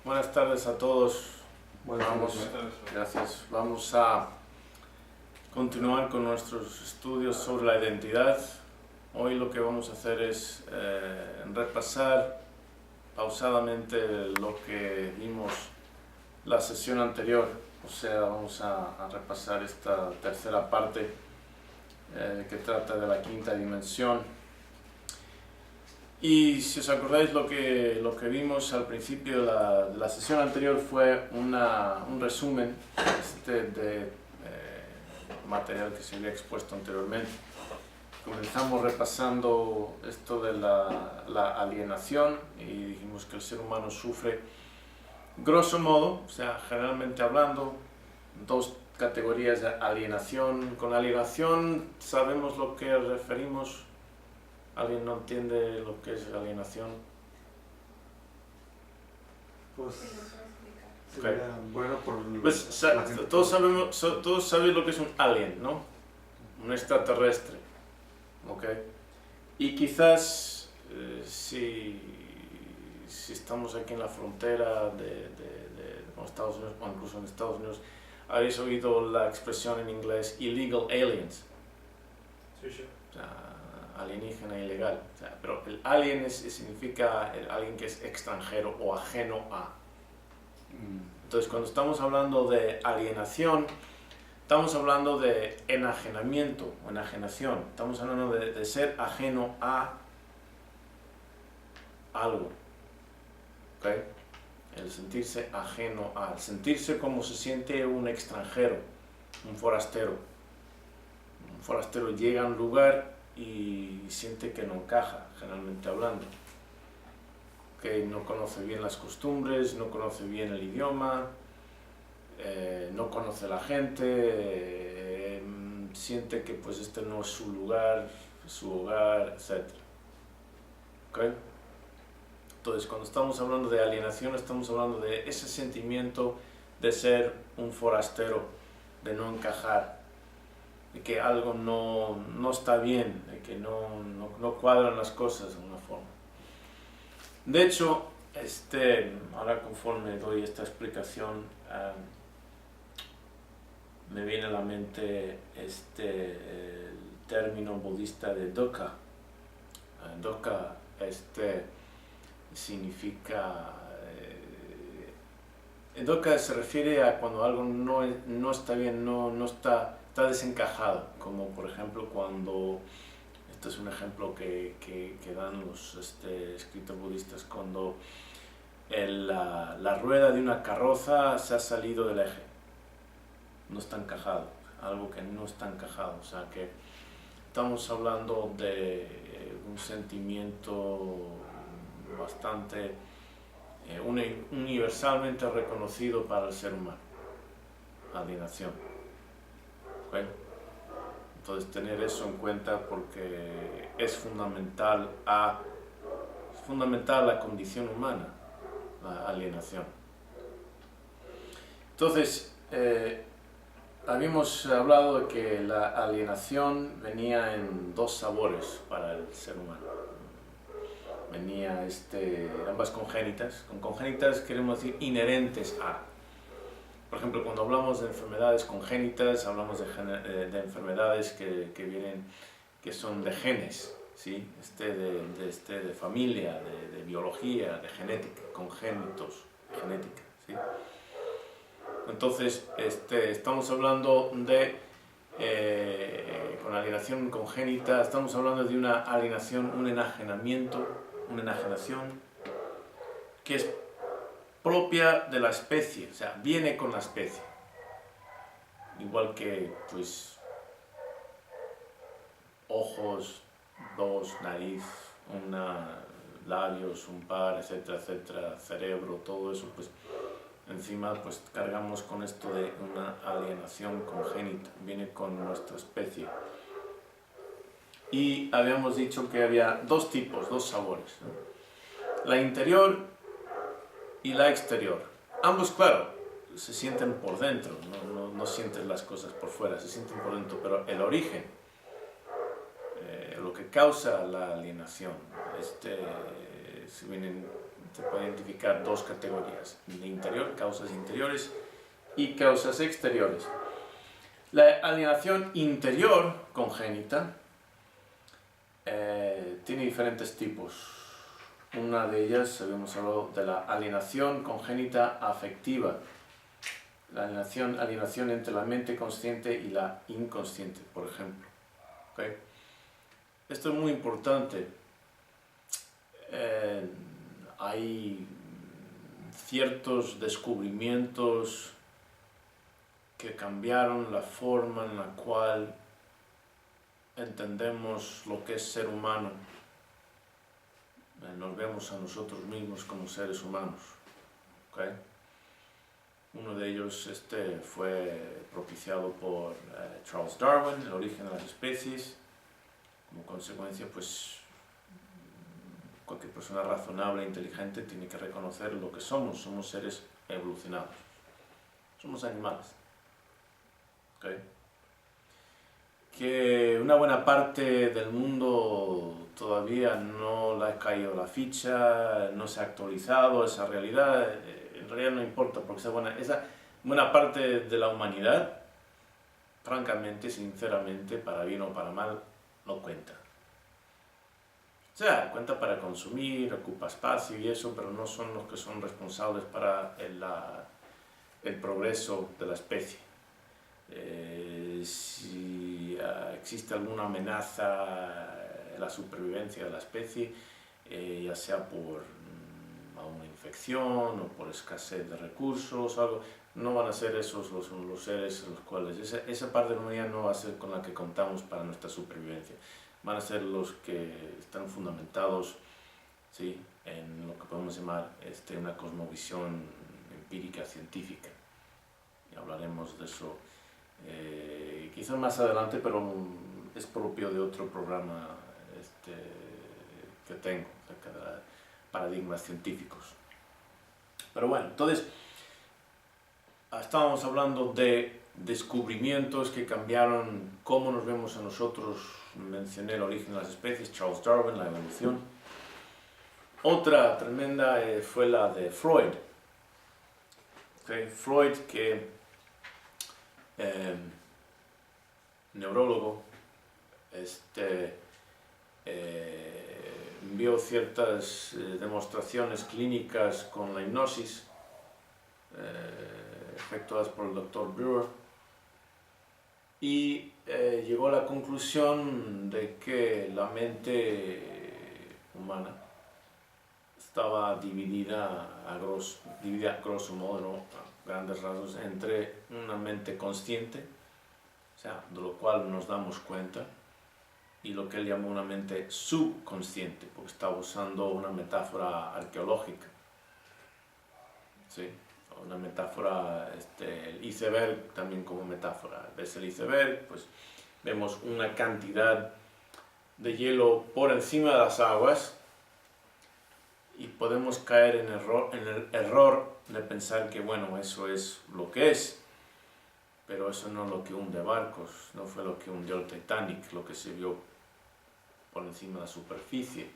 Buenas tardes a todos. Gracias. Vamos a continuar con nuestros estudios sobre la identidad. Hoy lo que vamos a hacer es repasar pausadamente lo que vimos la sesión anterior. O sea, vamos a repasar esta tercera parte que trata de la quinta dimensión. Y si os acordáis, lo que vimos al principio de la sesión anterior fue un resumen de material que se había expuesto anteriormente. Comenzamos repasando esto de la alienación y dijimos que el ser humano sufre, grosso modo, o sea, generalmente hablando, dos categorías de alienación. Con alienación sabemos lo que referimos. ¿Alguien no entiende lo que es alienación? Pues, Okay. Bueno, Pues todos sabéis lo que es un alien, ¿no? Un extraterrestre. Okay. Y quizás si estamos aquí en la frontera con Estados Unidos, o incluso en Estados Unidos, habéis oído la expresión en inglés illegal aliens. Sí, sí. O sea, alienígena ilegal. O sea, pero el alien significa alguien que es extranjero o ajeno a. Entonces, cuando estamos hablando de alienación, estamos hablando de enajenamiento o enajenación. Estamos hablando de ser ajeno a algo. ¿Okay? El sentirse ajeno a, el sentirse como se siente un extranjero, un forastero. Un forastero llega a un lugar y siente que no encaja, generalmente hablando. Que no conoce bien las costumbres, no conoce bien el idioma, no conoce a la gente, siente que pues este no es su lugar, su hogar, etc. ¿Okay? Entonces, cuando estamos hablando de alienación, estamos hablando de ese sentimiento de ser un forastero, de no encajar, de que algo no está bien, de que no cuadran las cosas de una forma. De hecho, ahora conforme doy esta explicación, me viene a la mente el término budista de dukkha. Dukkha significa... dukkha se refiere a cuando algo no está bien, no está desencajado, como por ejemplo cuando... Este es un ejemplo que dan los escritos budistas, cuando la rueda de una carroza se ha salido del eje, no está encajado, algo que no está encajado, o sea que estamos hablando de un sentimiento bastante universalmente reconocido para el ser humano, alienación. ¿Okay? Entonces, tener eso en cuenta porque es fundamental a la condición humana, la alienación. Entonces, habíamos hablado de que la alienación venía en dos sabores para el ser humano. Venía ambas congénitas. Con congénitas queremos decir inherentes a. Por ejemplo, cuando hablamos de enfermedades congénitas, hablamos de enfermedades que son de genes, ¿sí? de familia, de biología, de genética, congénitos, genética, ¿sí? Entonces, estamos hablando con alienación congénita, estamos hablando de una alienación, un enajenamiento, una enajenación que es propia de la especie, o sea, viene con la especie. Igual que, pues, ojos, dos, nariz, labios, un par, etcétera, etcétera, cerebro, todo eso, pues, encima, pues, cargamos con esto de una alienación congénita, viene con nuestra especie. Y habíamos dicho que había dos tipos, dos sabores, ¿no? La interior y la exterior. Ambos, claro, se sienten por dentro, no sienten las cosas por fuera, se sienten por dentro, pero el origen, lo que causa la alienación, se puede identificar dos categorías, de interior, causas interiores y causas exteriores. La alienación interior congénita tiene diferentes tipos. Una de ellas, habíamos hablado de la alienación congénita afectiva, la alienación entre la mente consciente y la inconsciente, por ejemplo. ¿Okay? Esto es muy importante. Hay ciertos descubrimientos que cambiaron la forma en la cual entendemos lo que es ser humano. Nos vemos a nosotros mismos como seres humanos. ¿Okay? Uno de ellos fue propiciado por Charles Darwin, El origen de las especies. Como consecuencia, pues cualquier persona razonable e inteligente tiene que reconocer lo que somos. Somos seres evolucionados. Somos animales. ¿Okay? Que una buena parte del mundo todavía no le ha caído la ficha, no se ha actualizado esa realidad. En realidad no importa, porque esa buena parte de la humanidad, francamente, sinceramente, para bien o para mal, no cuenta. O sea, cuenta para consumir, ocupa espacio y eso, pero no son los que son responsables para el progreso de la especie. Si existe alguna amenaza en la supervivencia de la especie, ya sea por una infección o por escasez de recursos o algo, no van a ser esos los seres en los cuales esa parte de la humanidad no va a ser con la que contamos para nuestra supervivencia. Van a ser los que están fundamentados, ¿sí?, en lo que podemos llamar una cosmovisión empírica científica. Y hablaremos de eso quizás más adelante, pero es propio de otro programa que tengo acerca de paradigmas científicos. Pero bueno, entonces estábamos hablando de descubrimientos que cambiaron cómo nos vemos a nosotros. Mencioné El origen de las especies, Charles Darwin, la evolución. Otra tremenda fue la de Freud. Freud, que neurólogo, vio ciertas demostraciones clínicas con la hipnosis efectuadas por el Dr. Brewer, y llegó a la conclusión de que la mente humana estaba dividida a grosso modo, ¿no?, a grandes rasgos, entre una mente consciente, o sea, de lo cual nos damos cuenta, y lo que él llamó una mente subconsciente, porque estaba usando una metáfora arqueológica, ¿sí? Una metáfora, el iceberg también como metáfora. Ves el iceberg, pues vemos una cantidad de hielo por encima de las aguas y podemos caer en el error de pensar que, bueno, eso es lo que es, pero eso no es lo que hunde barcos, no fue lo que hundió el Titanic, lo que se vio por encima de la superficie,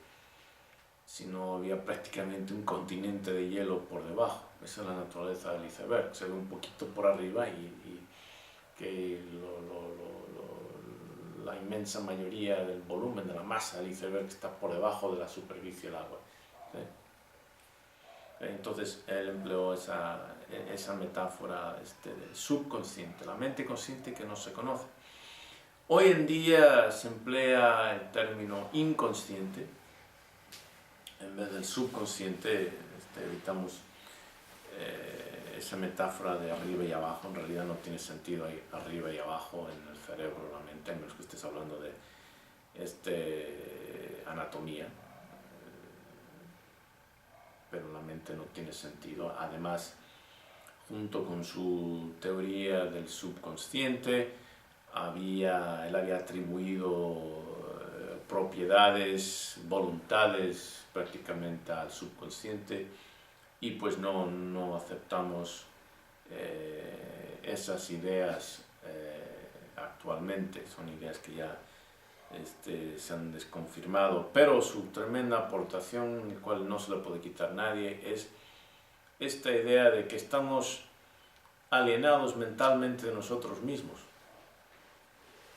sino había prácticamente un continente de hielo por debajo. Esa es la naturaleza del iceberg, se ve un poquito por arriba y que la inmensa mayoría del volumen de la masa del iceberg está por debajo de la superficie del agua. ¿Sí? Entonces él empleó esa metáfora del subconsciente, la mente consciente que no se conoce. Hoy en día se emplea el término inconsciente en vez del subconsciente. Evitamos esa metáfora de arriba y abajo. En realidad no tiene sentido ahí arriba y abajo en el cerebro o la mente, a menos que estés hablando de anatomía, pero la mente no tiene sentido. Además, junto con su teoría del subconsciente, él había atribuido propiedades, voluntades prácticamente al subconsciente, y pues no aceptamos esas ideas actualmente. Son ideas que ya se han desconfirmado, pero su tremenda aportación, el cual no se le puede quitar nadie, es esta idea de que estamos alienados mentalmente de nosotros mismos.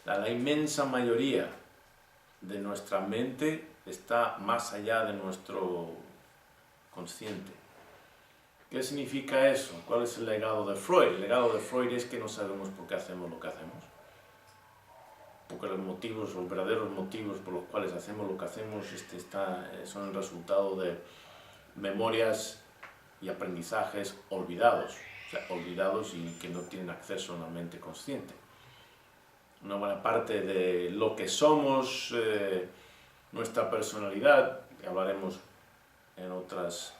La inmensa mayoría de nuestra mente está más allá de nuestro consciente. ¿Qué significa eso? ¿Cuál es el legado de Freud? El legado de Freud es que no sabemos por qué hacemos lo que hacemos. Porque los verdaderos motivos por los cuales hacemos lo que hacemos son el resultado de memorias y aprendizajes olvidados. O sea, olvidados y que no tienen acceso a una mente consciente. Una buena parte de lo que somos, nuestra personalidad, que hablaremos en otras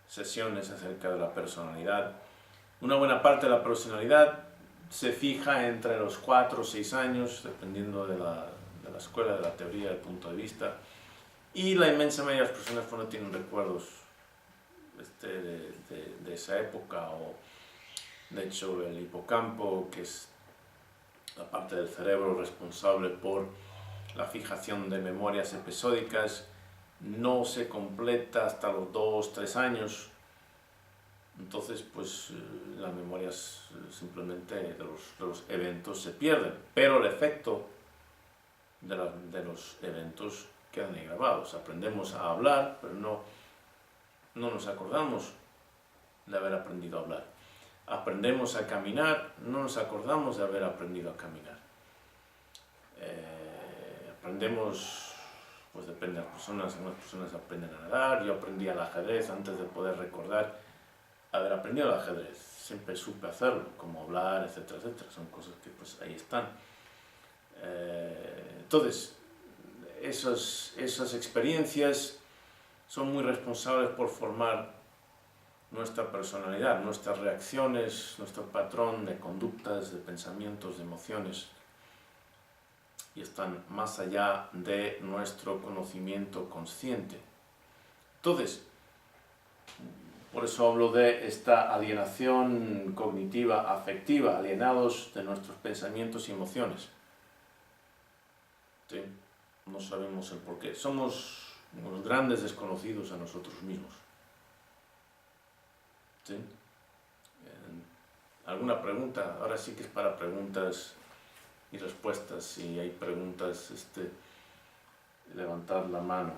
sesiones acerca de la personalidad, una buena parte de la personalidad se fija entre los 4 o 6 años, dependiendo de la escuela, de la teoría, del punto de vista, y la inmensa mayoría de las personas pues, no tienen recuerdos de esa época, o de hecho el hipocampo, que es la parte del cerebro responsable por la fijación de memorias episódicas, no se completa hasta los 2 o 3 años. Entonces, pues las memorias simplemente de los eventos se pierden, pero el efecto de los eventos quedan ahí grabados. Aprendemos a hablar, pero no nos acordamos de haber aprendido a hablar. Aprendemos a caminar, no nos acordamos de haber aprendido a caminar. Aprendemos, pues depende de las personas, algunas personas aprenden a nadar, yo aprendí al ajedrez antes de poder recordar haber aprendido al ajedrez. Siempre supe hacerlo, como hablar, etcétera, etcétera. Son cosas que pues ahí están. Entonces, esas experiencias son muy responsables por formar nuestra personalidad, nuestras reacciones, nuestro patrón de conductas, de pensamientos, de emociones, y están más allá de nuestro conocimiento consciente. Entonces, por eso hablo de esta alienación cognitiva, afectiva, alienados de nuestros pensamientos y emociones. ¿Sí? No sabemos el porqué. Somos unos grandes desconocidos a nosotros mismos. ¿Sí? ¿Alguna pregunta? Ahora sí que es para preguntas y respuestas. Si hay preguntas, levantar la mano.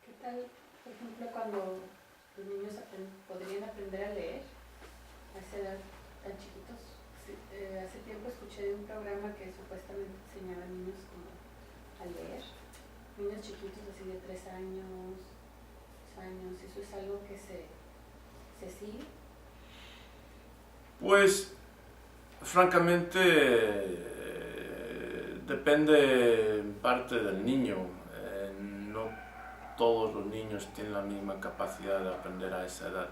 ¿Qué tal, por ejemplo, cuando los niños podrían aprender a leer a esa edad tan chiquitos? Sí, hace tiempo escuché de un programa que supuestamente enseñaba a niños como a leer. Niños chiquitos así de 3 años, 2 años. ¿Eso es algo que se sigue? Pues, francamente, depende en parte del niño. No todos los niños tienen la misma capacidad de aprender a esa edad.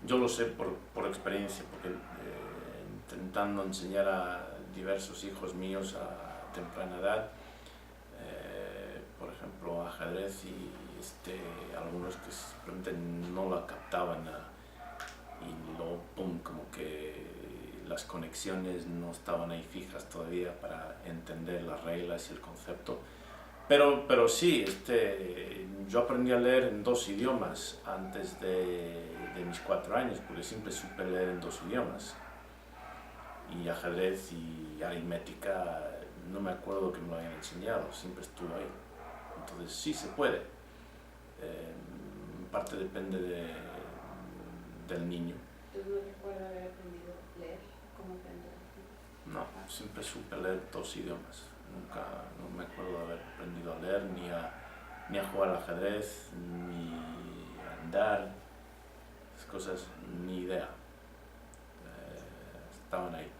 Yo lo sé por experiencia, porque intentando enseñar a diversos hijos míos a temprana edad, por ejemplo, ajedrez, y algunos que simplemente no la captaban, y luego, pum, como que las conexiones no estaban ahí fijas todavía para entender las reglas y el concepto. Pero sí, yo aprendí a leer en 2 idiomas antes de mis 4 años, porque siempre supe leer en 2 idiomas. Y ajedrez y aritmética, no me acuerdo que me lo hayan enseñado, siempre estuvo ahí. Entonces sí se puede. En parte depende del niño. ¿Entonces no recuerdo haber aprendido a leer? ¿Cómo aprender? No, siempre supe leer 2 idiomas. No me acuerdo de haber aprendido a leer, ni a jugar al ajedrez, ni a andar. Esas cosas, ni idea. Estaban ahí.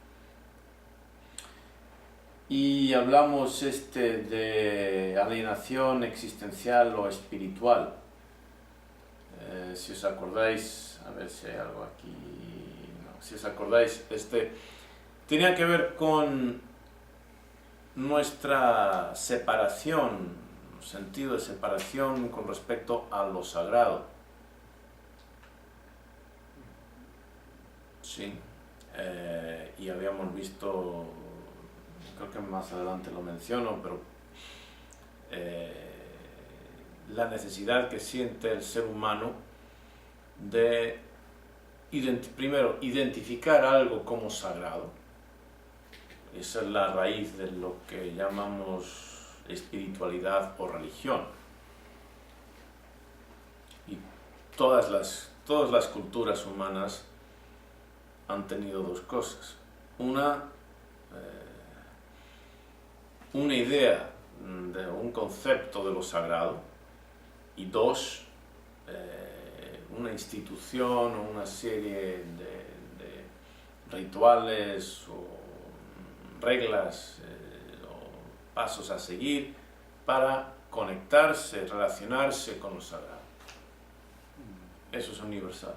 Y hablamos de alienación existencial o espiritual. Si os acordáis, a ver si hay algo aquí. No, si os acordáis, tenía que ver con nuestra separación, sentido de separación con respecto a lo sagrado. Sí. y habíamos visto, creo que más adelante lo menciono, pero la necesidad que siente el ser humano de primero identificar algo como sagrado. Esa es la raíz de lo que llamamos espiritualidad o religión. Y todas las culturas humanas han tenido dos cosas. Una idea de un concepto de lo sagrado, y dos, una institución o una serie de rituales o reglas o pasos a seguir para conectarse, relacionarse con lo sagrado. Eso es universal.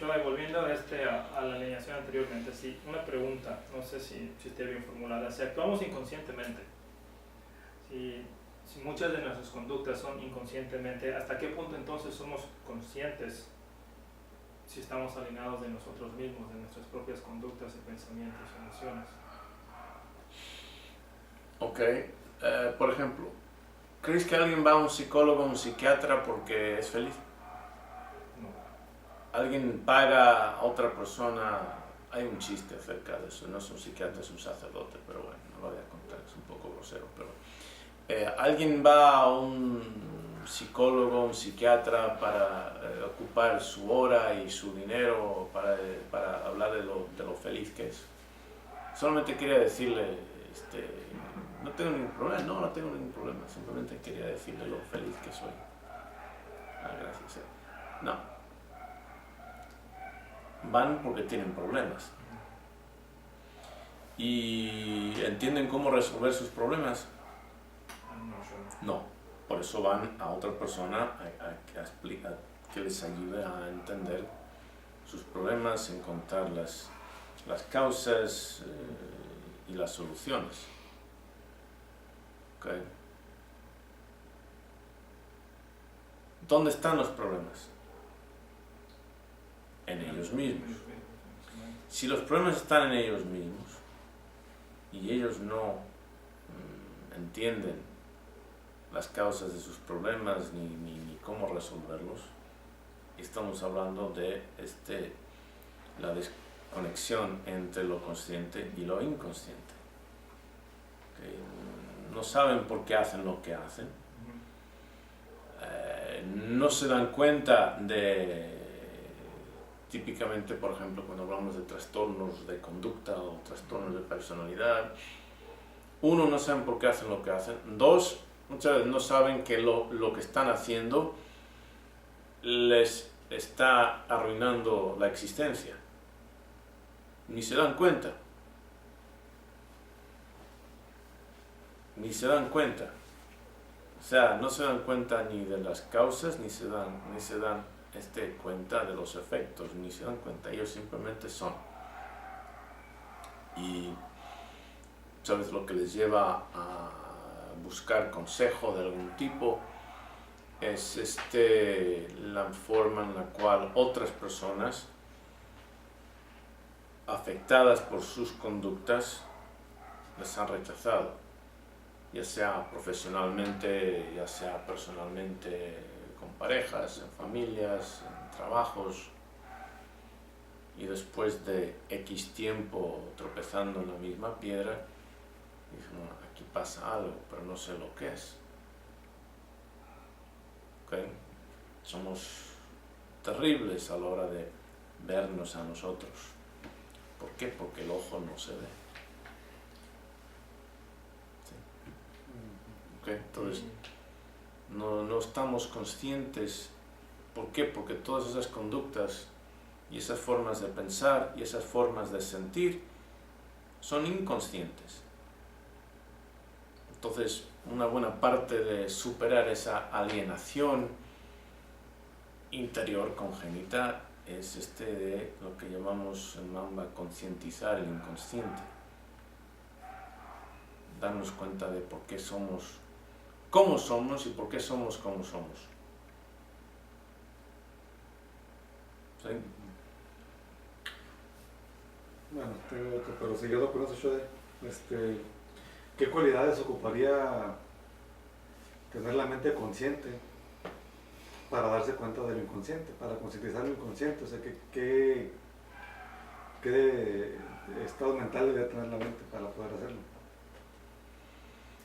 Shoai, volviendo a la alineación anteriormente, sí, una pregunta, no sé si esté bien formulada. Si actuamos inconscientemente, si muchas de nuestras conductas son inconscientemente, ¿hasta qué punto entonces somos conscientes si estamos alineados de nosotros mismos, de nuestras propias conductas y pensamientos y emociones? Ok, por ejemplo, ¿crees que alguien va a un psicólogo o un psiquiatra porque es feliz? No. ¿Alguien paga a otra persona? Hay un chiste acerca de eso, no es un psiquiatra, es un sacerdote, pero bueno, no lo voy a contar, es un poco grosero, pero ¿alguien va a un psicólogo, un psiquiatra para ocupar su hora y su dinero para hablar de lo feliz que es? Solamente quería decirle, no tengo ningún problema, no tengo ningún problema, simplemente quería decirle lo feliz que soy. Gracias. No. Van porque tienen problemas. ¿Y entienden cómo resolver sus problemas? No. Por eso van a otra persona que les ayude a entender sus problemas, encontrar las causas y las soluciones. Okay. ¿Dónde están los problemas? En ellos mismos. Si los problemas están en ellos mismos y ellos no entienden las causas de sus problemas ni cómo resolverlos, estamos hablando de la desconexión entre lo consciente y lo inconsciente. Okay. No saben por qué hacen lo que hacen, no se dan cuenta típicamente, por ejemplo, cuando hablamos de trastornos de conducta o trastornos de personalidad, uno, no saben por qué hacen lo que hacen, dos, muchas veces no saben que lo que están haciendo les está arruinando la existencia, ni se dan cuenta. O sea, no se dan cuenta ni de las causas, ni se dan cuenta de los efectos, ni se dan cuenta, ellos simplemente son. Y sabes lo que les lleva a buscar consejo de algún tipo es la forma en la cual otras personas afectadas por sus conductas les han rechazado, ya sea profesionalmente, ya sea personalmente, con parejas, en familias, en trabajos, y después de X tiempo tropezando en la misma piedra, dicen, bueno, aquí pasa algo, pero no sé lo que es. ¿Okay? Somos terribles a la hora de vernos a nosotros. ¿Por qué? Porque el ojo no se ve. ¿Sí? ¿Okay? Entonces, no estamos conscientes. ¿Por qué? Porque todas esas conductas y esas formas de pensar y esas formas de sentir son inconscientes. Entonces, una buena parte de superar esa alienación interior congénita es de lo que llamamos en Mamba concientizar el inconsciente. Darnos cuenta de por qué somos como somos y por qué somos como somos. ¿Sí? Bueno, tengo otro, pero siguiendo con eso, Shoei, ¿qué cualidades ocuparía tener la mente consciente para darse cuenta de lo inconsciente, para concientizar lo inconsciente? O sea, ¿qué estado mental debería tener la mente para poder hacerlo?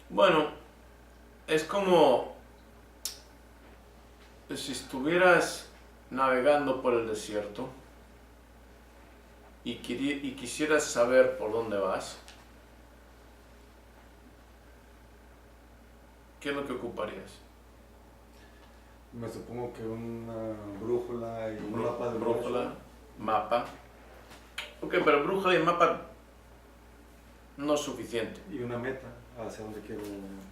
Bueno, es como si estuvieras navegando por el desierto y quisieras saber por dónde vas. ¿Qué es lo que ocuparías? Me supongo que una brújula y un mapa de brújula, mapa. Ok, pero brújula y mapa no es suficiente. y una meta hacia donde quiero,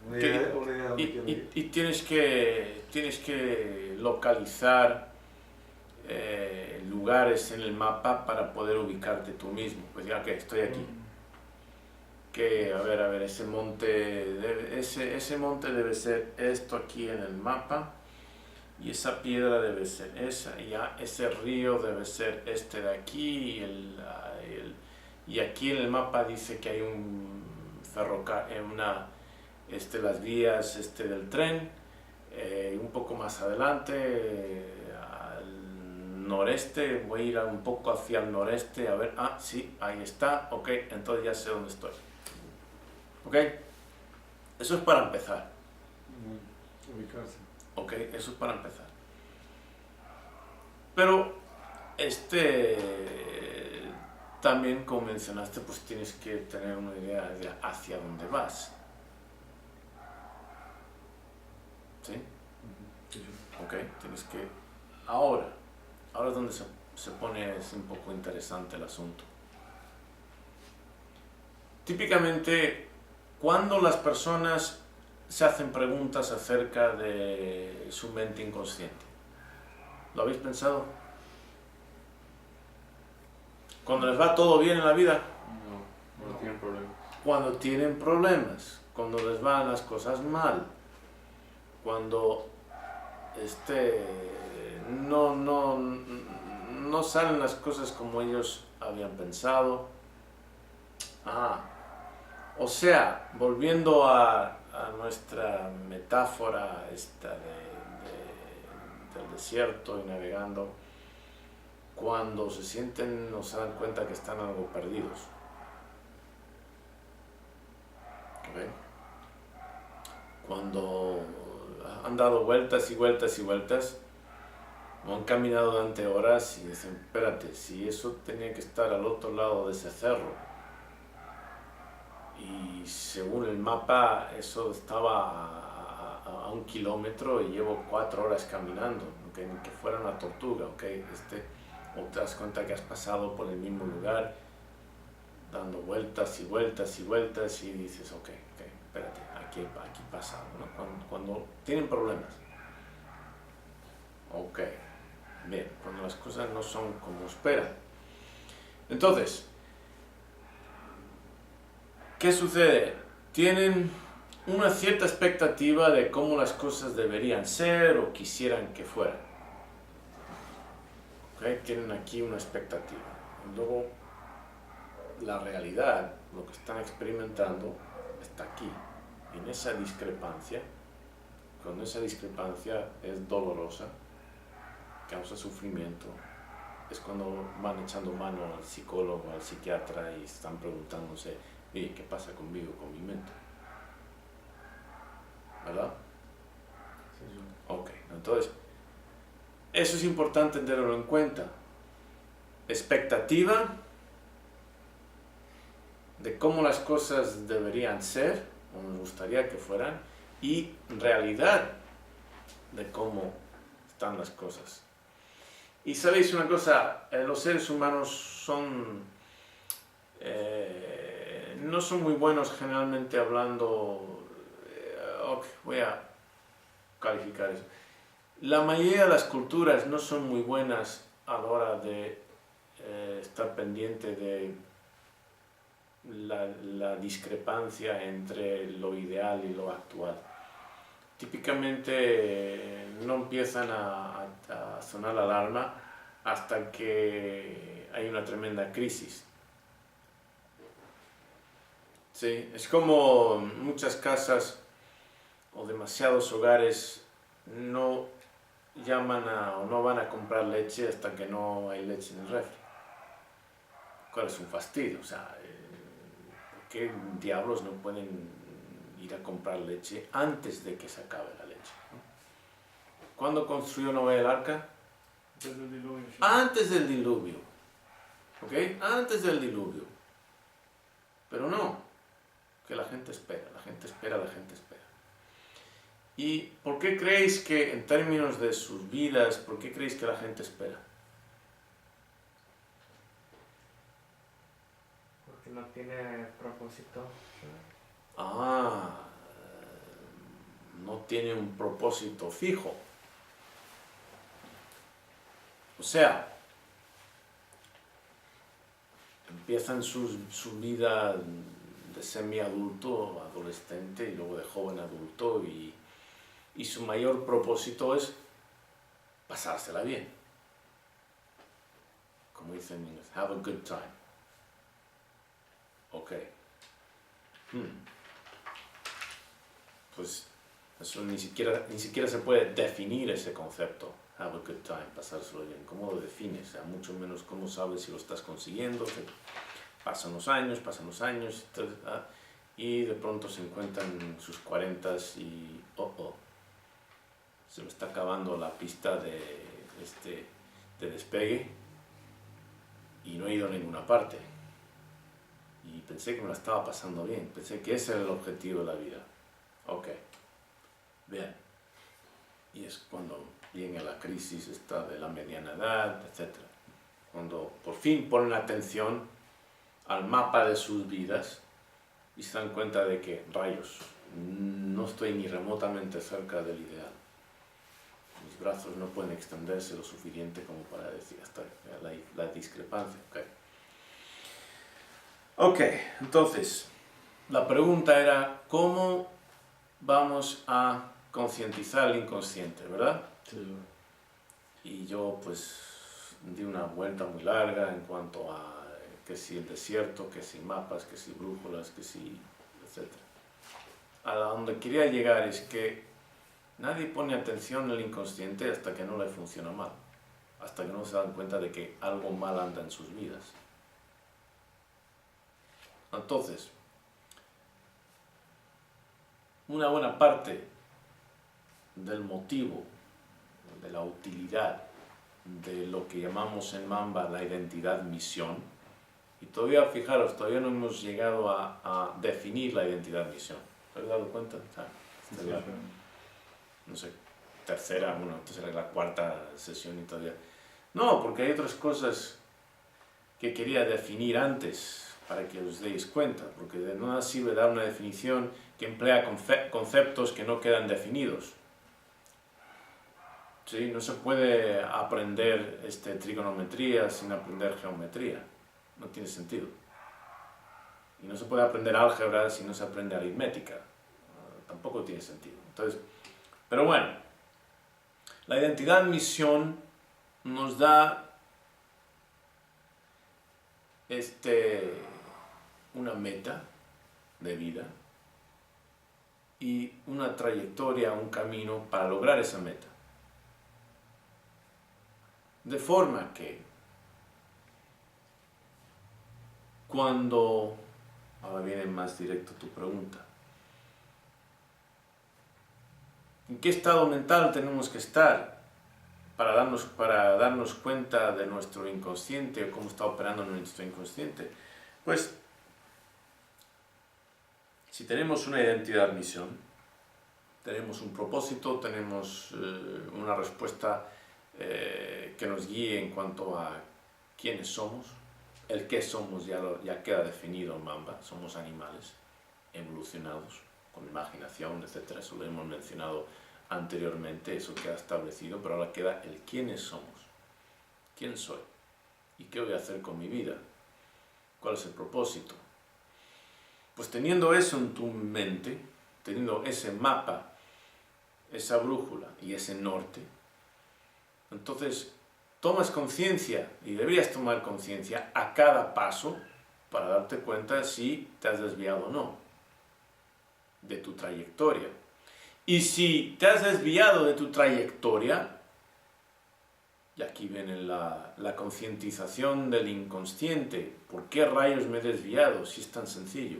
una idea de dónde quiero ir. Y tienes que localizar lugares en el mapa para poder ubicarte tú mismo. Pues ya que estoy aquí. Que, a ver, ese monte debe ser esto aquí en el mapa, y esa piedra debe ser esa, y ese río debe ser este de aquí, y aquí en el mapa dice que hay un ferrocarril, las vías del tren, un poco más adelante, al noreste, voy a ir un poco hacia el noreste, a ver, sí, ahí está, ok, entonces ya sé dónde estoy. ¿Ok? Eso es para empezar. Ubicarse. ¿Ok? Eso es para empezar. Pero, también, como mencionaste, pues tienes que tener una idea de hacia dónde vas. ¿Sí? Ok, tienes que... Ahora es donde se pone un poco interesante el asunto. Típicamente, cuando las personas se hacen preguntas acerca de su mente inconsciente, ¿lo habéis pensado? Cuando les va todo bien en la vida. No tienen problemas. Cuando tienen problemas, cuando les van las cosas mal, cuando no salen las cosas como ellos habían pensado. O sea, volviendo a nuestra metáfora del desierto y navegando, cuando se sienten o se dan cuenta que están algo perdidos. ¿Okay? Cuando han dado vueltas y vueltas y vueltas, o han caminado durante horas y dicen, espérate, si eso tenía que estar al otro lado de ese cerro, y según el mapa eso estaba a 1 kilómetro y llevo 4 horas caminando, aunque ni que fuera una tortuga, ¿okay? O te das cuenta que has pasado por el mismo lugar dando vueltas y vueltas y vueltas y dices, ok, espérate, aquí pasa algo, ¿no? Cuando tienen problemas. Ok, bien, cuando las cosas no son como esperan. Entonces, ¿qué sucede? Tienen una cierta expectativa de cómo las cosas deberían ser o quisieran que fueran. ¿Okay? Tienen aquí una expectativa. Luego, la realidad, lo que están experimentando, está aquí, en esa discrepancia. Cuando esa discrepancia es dolorosa, causa sufrimiento, es cuando van echando mano al psicólogo, al psiquiatra y están preguntándose, mire, ¿qué pasa conmigo, con mi mente? ¿Verdad? Sí. Ok, entonces, eso es importante tenerlo en cuenta. Expectativa de cómo las cosas deberían ser, o nos gustaría que fueran, y realidad de cómo están las cosas. Y sabéis una cosa, los seres humanos no son muy buenos generalmente hablando, voy a calificar eso. La mayoría de las culturas no son muy buenas a la hora de estar pendiente de la discrepancia entre lo ideal y lo actual. Típicamente no empiezan a sonar la alarma hasta que hay una tremenda crisis. Sí, es como muchas casas o demasiados hogares no llaman o no van a comprar leche hasta que no hay leche en el refri. ¿Cuál es un fastidio? O sea, ¿por qué diablos no pueden ir a comprar leche antes de que se acabe la leche? ¿No? ¿Cuándo construyó Noé el arca? Desde el diluvio. Sí. Antes del diluvio. ¿Ok? Antes del diluvio. Pero no, que la gente espera, la gente espera, la gente espera. ¿Y por qué creéis que en términos de sus vidas, por qué creéis que la gente espera? Porque no tiene propósito. Ah, no tiene un propósito fijo. O sea, empiezan su vida de semiadulto, adolescente y luego de joven adulto y su mayor propósito es pasársela bien. Como dicen en inglés, have a good time. Ok. Pues eso ni siquiera se puede definir ese concepto, have a good time, pasárselo bien. ¿Cómo lo defines? O sea, mucho menos cómo sabes si lo estás consiguiendo. Pasan los años, y de pronto se encuentran en sus 40s y se me está acabando la pista de despegue y no he ido a ninguna parte. Y pensé que me la estaba pasando bien, pensé que ese era el objetivo de la vida. Ok, bien. Y es cuando viene la crisis esta de la mediana edad, etc. Cuando por fin ponen atención al mapa de sus vidas y se dan cuenta de que, rayos, no estoy ni remotamente cerca del ideal. Mis brazos no pueden extenderse lo suficiente como para decir hasta la discrepancia. Ok, entonces, la pregunta era, ¿cómo vamos a concientizar el inconsciente, verdad? Sí. Y yo pues di una vuelta muy larga en cuanto a que si el desierto, que si mapas, que si brújulas, que si etc. A donde quería llegar es que nadie pone atención al inconsciente hasta que no le funciona mal, hasta que no se dan cuenta de que algo mal anda en sus vidas. Entonces, una buena parte del motivo, de la utilidad de lo que llamamos en Mamba la identidad-misión, y todavía, fijaros, todavía no hemos llegado a definir la identidad-misión. ¿Te has dado cuenta? No sé, tercera, la cuarta sesión y todavía... No, porque hay otras cosas que quería definir antes para que os deis cuenta, porque de nada sirve dar una definición que emplea conceptos que no quedan definidos. ¿Sí? No se puede aprender trigonometría sin aprender geometría. No tiene sentido. Y no se puede aprender álgebra si no se aprende aritmética. Tampoco tiene sentido. Entonces, pero bueno, la identidad-misión nos da una meta de vida y una trayectoria, un camino para lograr esa meta. De forma que cuando, ahora viene más directo tu pregunta, ¿en qué estado mental tenemos que estar para darnos cuenta de nuestro inconsciente o cómo está operando nuestro inconsciente? Pues, si tenemos una identidad-misión, tenemos un propósito, tenemos una respuesta que nos guíe en cuanto a quiénes somos. El qué somos ya queda definido en Mamba, somos animales evolucionados, con imaginación, etc. Eso lo hemos mencionado anteriormente, eso queda establecido, pero ahora queda el quiénes somos. ¿Quién soy? ¿Y qué voy a hacer con mi vida? ¿Cuál es el propósito? Pues teniendo eso en tu mente, teniendo ese mapa, esa brújula y ese norte, entonces tomas conciencia, y deberías tomar conciencia a cada paso para darte cuenta si te has desviado o no de tu trayectoria. Y si te has desviado de tu trayectoria, y aquí viene la concientización del inconsciente. ¿Por qué rayos me he desviado si es tan sencillo?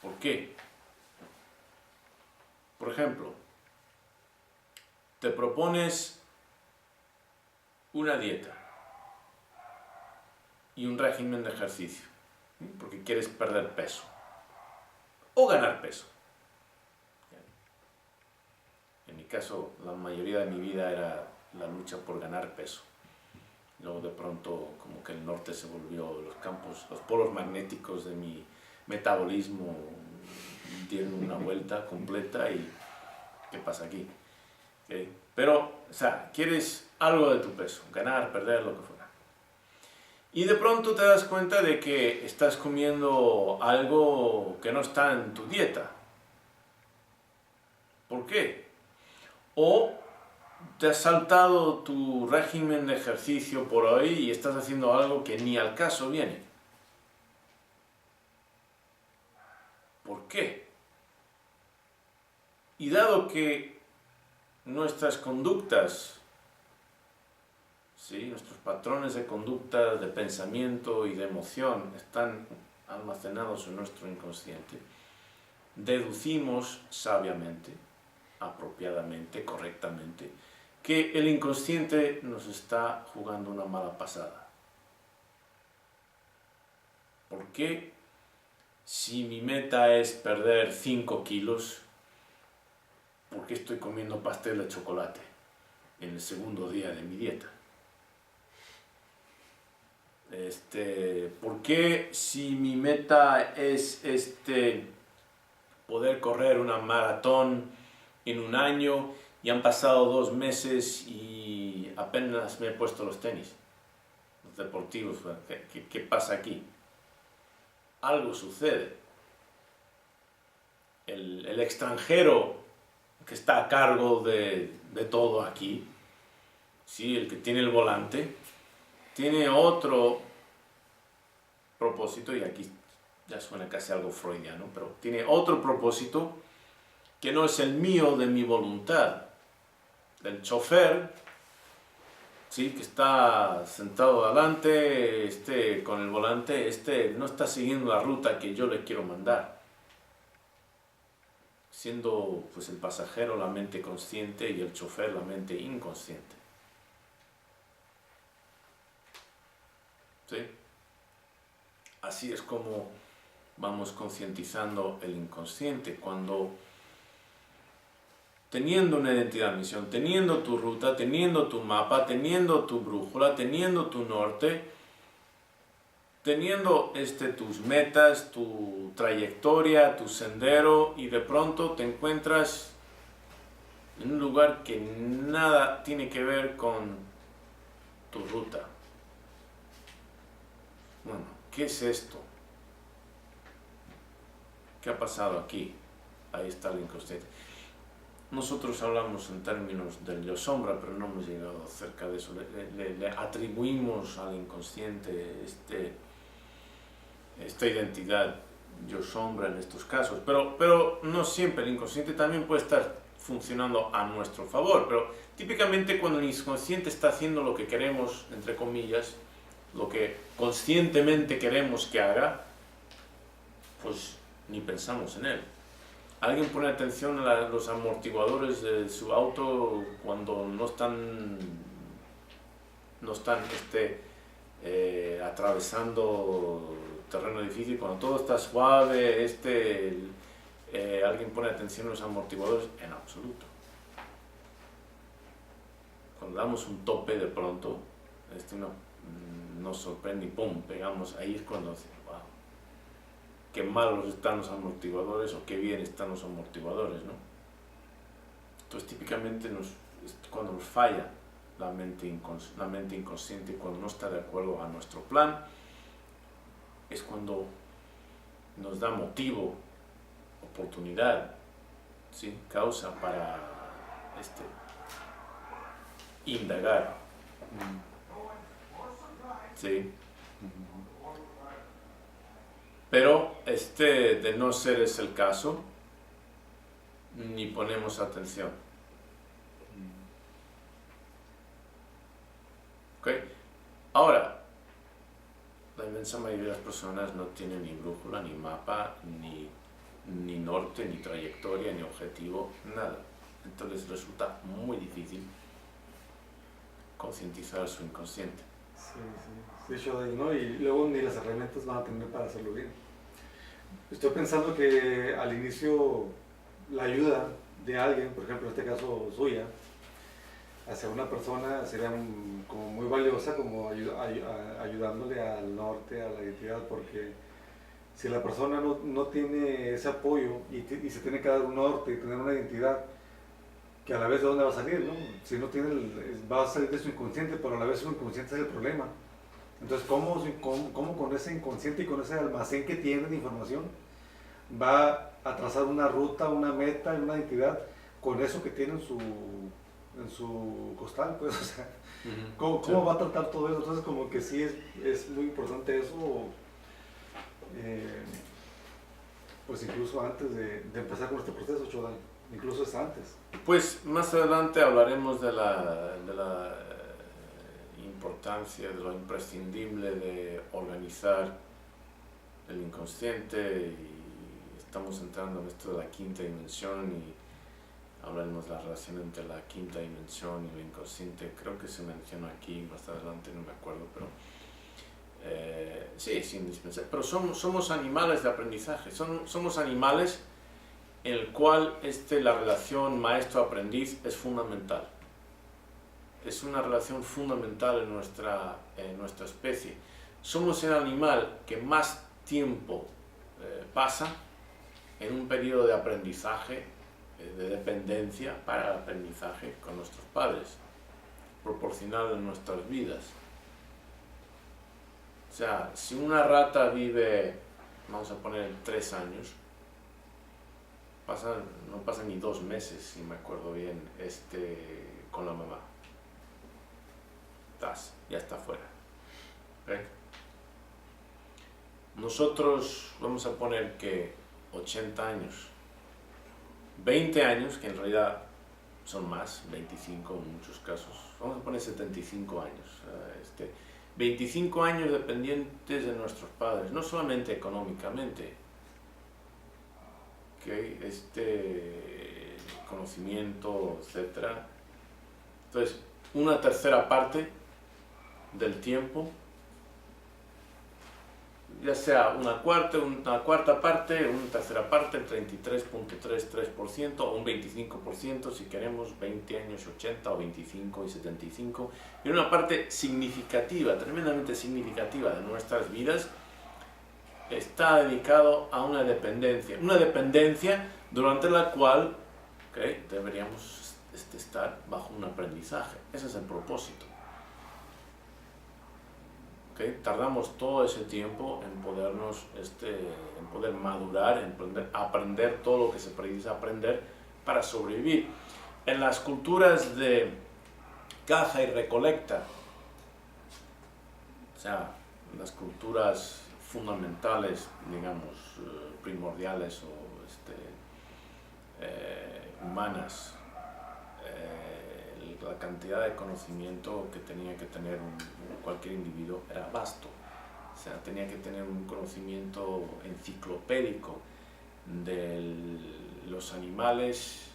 ¿Por qué? Por ejemplo, te propones una dieta y un régimen de ejercicio, porque quieres perder peso o ganar peso. En mi caso, la mayoría de mi vida era la lucha por ganar peso. Luego de pronto, como que el norte se volvió, los polos magnéticos de mi metabolismo dieron una vuelta completa y ¿qué pasa aquí? Pero, o sea, quieres algo de tu peso, ganar, perder, lo que fuera. Y de pronto te das cuenta de que estás comiendo algo que no está en tu dieta. ¿Por qué? O te has saltado tu régimen de ejercicio por hoy y estás haciendo algo que ni al caso viene. ¿Por qué? Y dado que nuestras conductas, ¿sí?, nuestros patrones de conducta, de pensamiento y de emoción están almacenados en nuestro inconsciente, deducimos sabiamente, apropiadamente, correctamente, que el inconsciente nos está jugando una mala pasada. ¿Por qué? Si mi meta es perder 5 kilos, ¿por qué estoy comiendo pastel de chocolate en el segundo día de mi dieta? ¿Por qué si mi meta es poder correr una maratón en un año y han pasado 2 meses y apenas me he puesto los tenis, los deportivos? ¿Qué pasa aquí? Algo sucede. El extranjero que está a cargo de todo aquí, ¿sí?, el que tiene el volante, tiene otro propósito, y aquí ya suena casi algo freudiano, pero tiene otro propósito que no es el mío, de mi voluntad. El chofer, ¿sí?, que está sentado adelante, con el volante, no está siguiendo la ruta que yo le quiero mandar, siendo pues el pasajero la mente consciente y el chofer la mente inconsciente. ¿Sí? Así es como vamos concientizando el inconsciente, cuando teniendo una identidad, misión, teniendo tu ruta, teniendo tu mapa, teniendo tu brújula, teniendo tu norte, teniendo tus metas, tu trayectoria, tu sendero, y de pronto te encuentras en un lugar que nada tiene que ver con tu ruta. Bueno, ¿qué es esto? ¿Qué ha pasado aquí? Ahí está el inconsciente. Nosotros hablamos en términos del yo sombra, pero no hemos llegado cerca de eso. Le atribuimos al inconsciente esta identidad yo sombra en estos casos, pero no siempre. El inconsciente también puede estar funcionando a nuestro favor, pero típicamente cuando el inconsciente está haciendo lo que queremos, entre comillas, lo que conscientemente queremos que haga, pues ni pensamos en él. ¿Alguien pone atención a los amortiguadores de su auto cuando no están atravesando terreno difícil, cuando todo está suave? ¿Alguien pone atención a los amortiguadores? En absoluto. Cuando damos un tope de pronto, nos sorprende y ¡pum!, pegamos. Ahí es cuando decimos, wow, qué malos están los amortiguadores o qué bien están los amortiguadores, ¿no? Entonces típicamente cuando nos falla la mente inconsciente, cuando no está de acuerdo a nuestro plan, es cuando nos da motivo, oportunidad, ¿sí?, causa para indagar, ¿sí? Pero de no ser ese el caso, ni ponemos atención. ¿Ok? Ahora, la inmensa mayoría de las personas no tienen ni brújula, ni mapa, ni norte, ni trayectoria, ni objetivo, nada. Entonces resulta muy difícil concientizar a su inconsciente. Sí, Shoday, ¿no? Y luego ni las herramientas van a tener para hacerlo bien. Estoy pensando que al inicio la ayuda de alguien, por ejemplo en este caso suya, hacia una persona sería como muy valiosa, como ayudándole al norte, a la identidad, porque si la persona no tiene ese apoyo y se tiene que dar un norte y tener una identidad, que a la vez de dónde va a salir, ¿no? Si no tiene, va a salir de su inconsciente, pero a la vez su inconsciente es el problema. Entonces, ¿cómo con ese inconsciente y con ese almacén que tiene de información va a trazar una ruta, una meta, una identidad con eso que tiene en su costal? Pues, o sea, ¿cómo va a tratar todo eso? Entonces, como que sí es muy importante eso, pues incluso antes de empezar con este proceso, Shoday, incluso es antes. Pues más adelante hablaremos de la importancia, de lo imprescindible de organizar el inconsciente, y estamos entrando en esto de la quinta dimensión y hablaremos de la relación entre la quinta dimensión y el inconsciente. Creo que se menciona aquí más adelante, no me acuerdo, pero sí, es indispensable. Pero somos animales de aprendizaje, somos animales en el cual la relación maestro-aprendiz es fundamental. Es una relación fundamental en nuestra especie. Somos el animal que más tiempo pasa en un periodo de aprendizaje, de dependencia para el aprendizaje con nuestros padres, proporcional en nuestras vidas. O sea, si una rata vive, vamos a poner 3 años, no pasan ni 2 meses, si me acuerdo bien, con la mamá. Ya está fuera. ¿Okay? Nosotros vamos a poner que 80 años, 20 años, que en realidad son más, 25 en muchos casos, vamos a poner 75 años. 25 años dependientes de nuestros padres, no solamente económicamente, ¿okay? Conocimiento, etc. Entonces, una tercera parte del tiempo, ya sea una cuarta parte, una tercera parte, el 33.33% o un 25%, si queremos, 20 años 80 o 25 y 75, y una parte significativa, tremendamente significativa de nuestras vidas está dedicado a una dependencia durante la cual, ¿okay?, deberíamos estar bajo un aprendizaje. Ese es el propósito. ¿Okay? Tardamos todo ese tiempo en poder madurar, en aprender todo lo que se precisa aprender para sobrevivir. En las culturas de caza y recolecta, o sea, las culturas fundamentales, digamos, primordiales o humanas, la cantidad de conocimiento que tenía que tener cualquier individuo era vasto. O sea, tenía que tener un conocimiento enciclopédico de los animales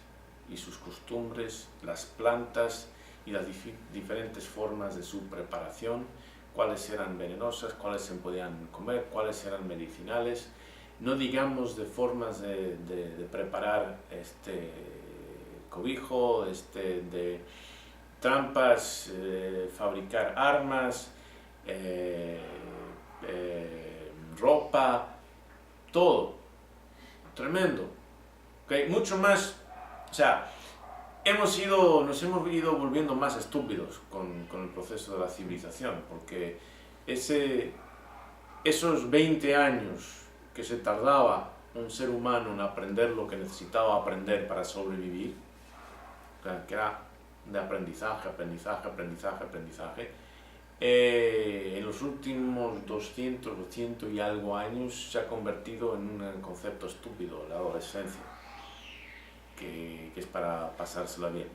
y sus costumbres, las plantas y las diferentes formas de su preparación, cuáles eran venenosas, cuáles se podían comer, cuáles eran medicinales, no digamos de formas de preparar cobijo, de trampas, fabricar armas, ropa, todo, tremendo, ¿okay? Mucho más, o sea, nos hemos ido volviendo más estúpidos con el proceso de la civilización, porque esos 20 años que se tardaba un ser humano en aprender lo que necesitaba aprender para sobrevivir, que era de aprendizaje, en los últimos 200 y algo años se ha convertido en un concepto estúpido, la adolescencia, que es para pasársela bien.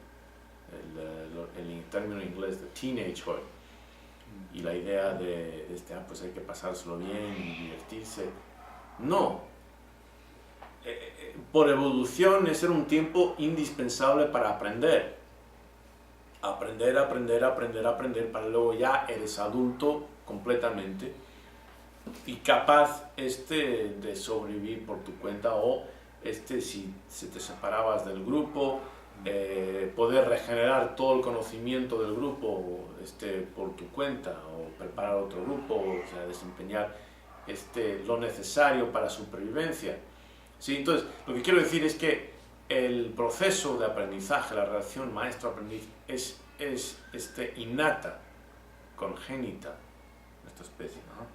El término inglés de teenagehood, y la idea de pues hay que pasárselo bien y divertirse. No. Por evolución es un tiempo indispensable para aprender. Aprender, para luego ya eres adulto completamente y capaz de sobrevivir por tu cuenta, o si te separabas del grupo, poder regenerar todo el conocimiento del grupo por tu cuenta, o preparar otro grupo, o sea, desempeñar lo necesario para supervivencia. ¿Sí? Entonces, lo que quiero decir es que el proceso de aprendizaje, la relación maestro-aprendiz, es innata, congénita en esta especie, ¿no?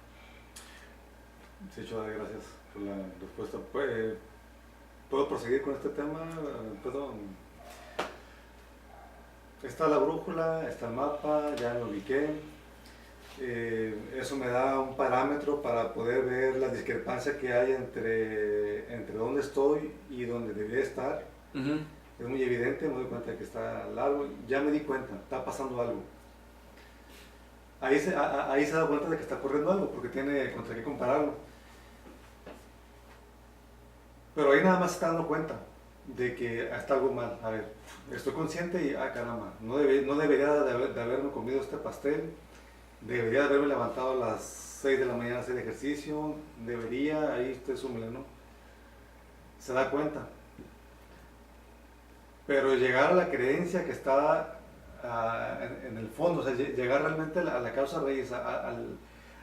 Sí, Shoda, gracias por la respuesta. ¿Puedo proseguir con este tema? Está la brújula, está el mapa, ya lo ubiqué. Eso me da un parámetro para poder ver la discrepancia que hay entre dónde estoy y dónde debería estar. Es muy evidente, me doy cuenta de que está largo. Ya me di cuenta, está pasando algo. Ahí se da cuenta de que está corriendo algo, porque tiene contra qué compararlo. Pero ahí nada más se está dando cuenta de que está algo mal. A ver, estoy consciente y, caramba, no debería de haberme comido este pastel. Debería de haberme levantado a las 6 de la mañana a hacer ejercicio. Ahí usted súmele, ¿no? Se da cuenta. Pero llegar a la creencia que está en el fondo, o sea, llegar realmente a la causa raíz, a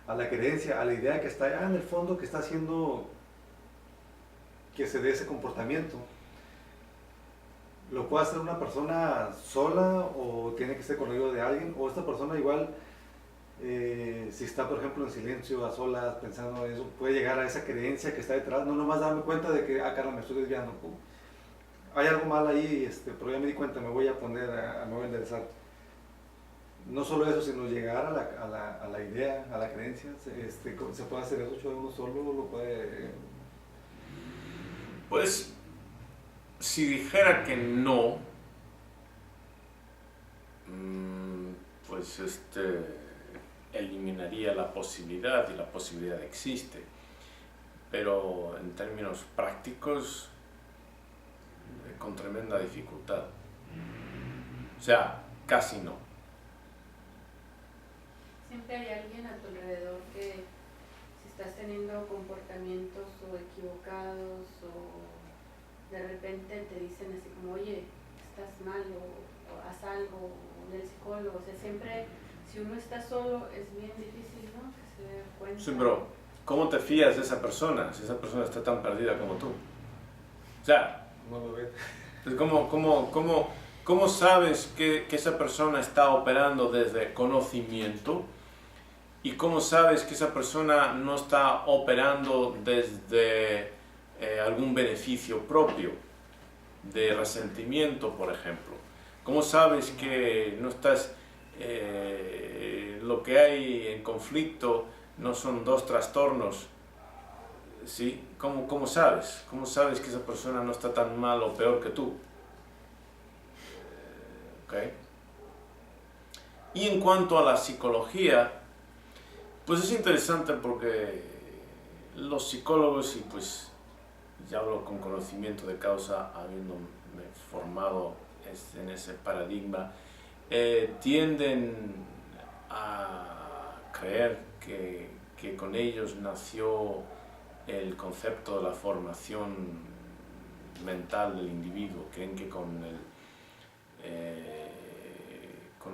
la creencia, a la idea que está en el fondo, que está haciendo que se dé ese comportamiento. ¿Lo puede hacer una persona sola o tiene que ser con ayuda de alguien? O esta persona igual, si está por ejemplo en silencio, a solas, pensando en eso, puede llegar a esa creencia que está detrás, no nomás darme cuenta de que, caramba, me estoy desviando. Hay algo mal ahí, pero ya me di cuenta, me voy a poner, me voy a enderezar. No solo eso, sino llegar a la idea, a la creencia. ¿Se puede hacer eso uno solo? ¿Lo puede...? Pues, si dijera que no, pues eliminaría la posibilidad, y la posibilidad existe. Pero en términos prácticos, con tremenda dificultad. O sea, casi no. Siempre hay alguien a tu alrededor que, si estás teniendo comportamientos o equivocados, o de repente te dicen así como, oye, estás mal, o haz algo, o del psicólogo. O sea, siempre, si uno está solo, es bien difícil, ¿no? Que se dé cuenta. Sí, pero ¿cómo te fías de esa persona si esa persona está tan perdida como tú? O sea, No lo ve. ¿Cómo sabes que esa persona está operando desde conocimiento? ¿Y cómo sabes que esa persona no está operando desde algún beneficio propio, de resentimiento, por ejemplo? ¿Cómo sabes que no estás, lo que hay en conflicto no son dos trastornos? ¿Sí? ¿Cómo sabes? ¿Cómo sabes que esa persona no está tan mal o peor que tú? ¿Okay? Y en cuanto a la psicología, pues es interesante porque los psicólogos, y pues ya hablo con conocimiento de causa, habiéndome formado en ese paradigma, tienden a creer que con ellos nació el concepto de la formación mental del individuo. Creen que con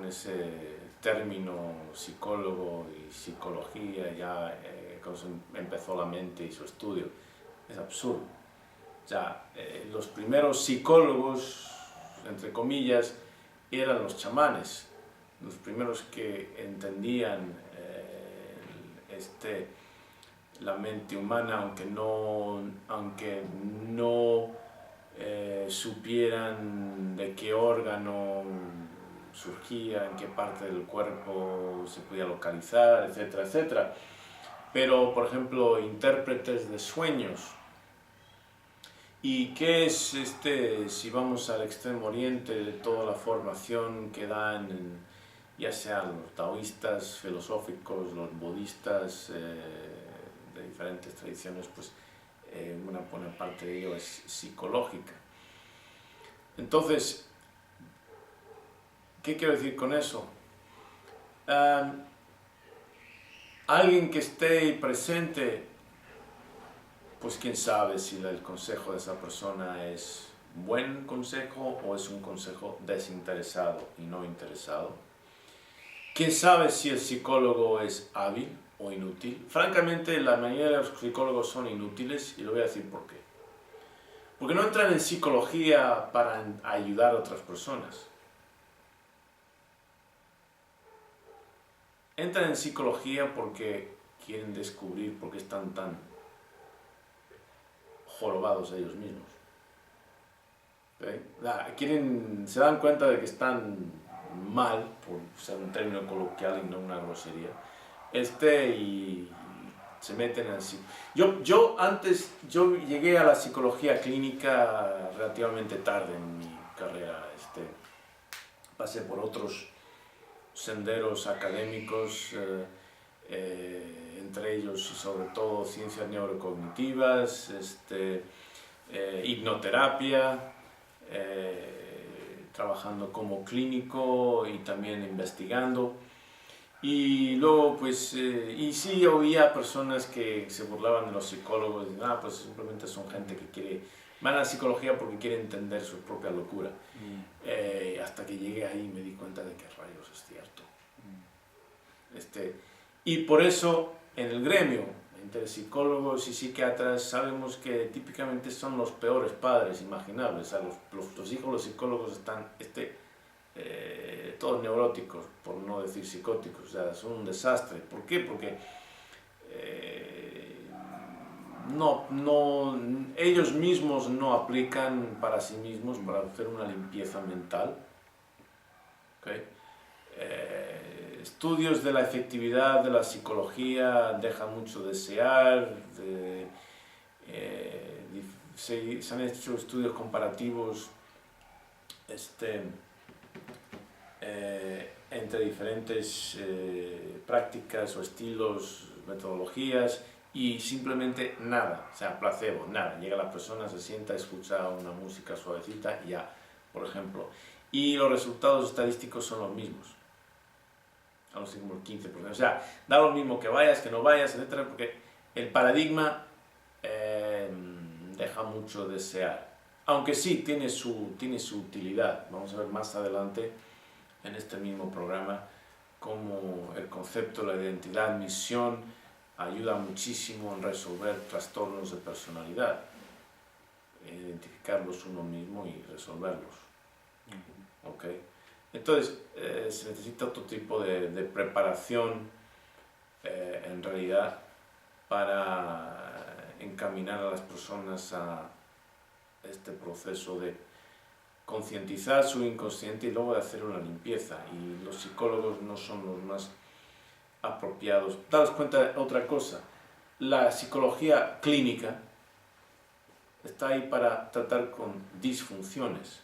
ese término psicólogo y psicología ya empezó la mente y su estudio. Es absurdo. O sea, los primeros psicólogos, entre comillas, eran los chamanes, los primeros que entendían la mente humana, aunque no supieran de qué órgano surgía, en qué parte del cuerpo se podía localizar, etcétera, etcétera. Pero, por ejemplo, intérpretes de sueños. ¿Y qué es si vamos al Extremo Oriente, de toda la formación que dan, ya sean los taoístas filosóficos, los budistas de diferentes tradiciones, pues una buena parte de ello es psicológica. Entonces, ¿qué quiero decir con eso? Alguien que esté presente, pues quién sabe si el consejo de esa persona es buen consejo o es un consejo desinteresado y no interesado. ¿Quién sabe si el psicólogo es hábil o inútil? Francamente, la mayoría de los psicólogos son inútiles y lo voy a decir por qué. Porque no entran en psicología para ayudar a otras personas. Entran en psicología porque quieren descubrir por qué están tan jorobados ellos mismos. ¿Okay? Se dan cuenta de que están mal, por usar un término coloquial y no una grosería, y se meten en sí. Yo llegué a la psicología clínica relativamente tarde en mi carrera. Pasé por otros senderos académicos, entre ellos y sobre todo ciencias neurocognitivas, hipnoterapia, trabajando como clínico y también investigando. Y luego, pues, y sí oía personas que se burlaban de los psicólogos, y pues simplemente son gente que van a la psicología porque quieren entender su propia locura. Hasta que llegué ahí me di cuenta de que rayos es cierto. Y por eso en el gremio entre psicólogos y psiquiatras sabemos que típicamente son los peores padres imaginables. O sea, los hijos de los psicólogos están todos neuróticos, por no decir psicóticos. O sea, son un desastre. ¿Por qué? Porque ellos mismos no aplican para sí mismos para hacer una limpieza mental. ¿Okay? Estudios de la efectividad de la psicología dejan mucho desear. Se han hecho estudios comparativos entre diferentes prácticas o estilos, metodologías, y simplemente nada, o sea, placebo, nada. Llega la persona, se sienta, escucha una música suavecita y ya, por ejemplo. Y los resultados estadísticos son los mismos, a los 15%. O sea, da lo mismo que vayas, que no vayas, etcétera, porque el paradigma deja mucho desear. Aunque sí, tiene su utilidad. Vamos a ver más adelante en este mismo programa cómo el concepto de la identidad, misión, ayuda muchísimo en resolver trastornos de personalidad, identificarlos uno mismo y resolverlos. ¿Okay? Entonces, se necesita otro tipo de preparación en realidad para encaminar a las personas a este proceso de concientizar su inconsciente y luego de hacer una limpieza. Y los psicólogos no son los más apropiados. Daos cuenta de otra cosa, la psicología clínica está ahí para tratar con disfunciones.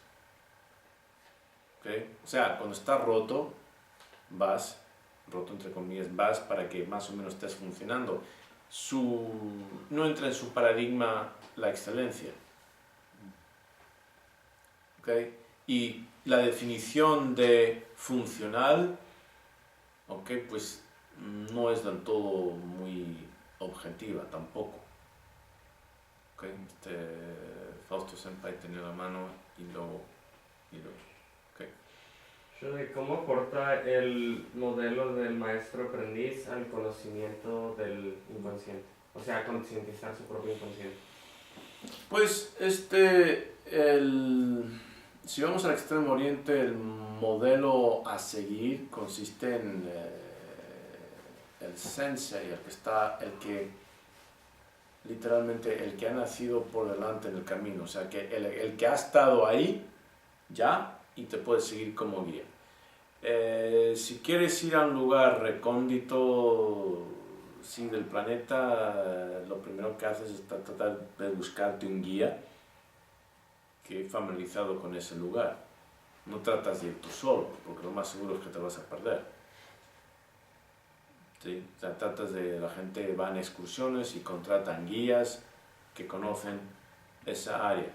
¿Okay? O sea, cuando está roto entre comillas, vas para que más o menos estés funcionando. No entra en su paradigma la excelencia. ¿Okay? Y la definición de funcional, pues no es del todo muy objetiva tampoco. ¿Okay? Fausto Senpai tenía la mano y luego. Okay. ¿Cómo aporta el modelo del maestro-aprendiz al conocimiento del inconsciente? O sea, concientizar su propio inconsciente. Pues si vamos al Extremo Oriente, el modelo a seguir consiste en el sensei, literalmente el que ha nacido por delante en el camino, o sea, que el que ha estado ahí ya y te puede seguir como guía. Si quieres ir a un lugar recóndito, sí, del planeta, lo primero que haces es tratar de buscarte un guía que es familiarizado con ese lugar. No tratas de ir tú solo, porque lo más seguro es que te vas a perder. ¿Sí? O sea, la gente va en excursiones y contratan guías que conocen esa área.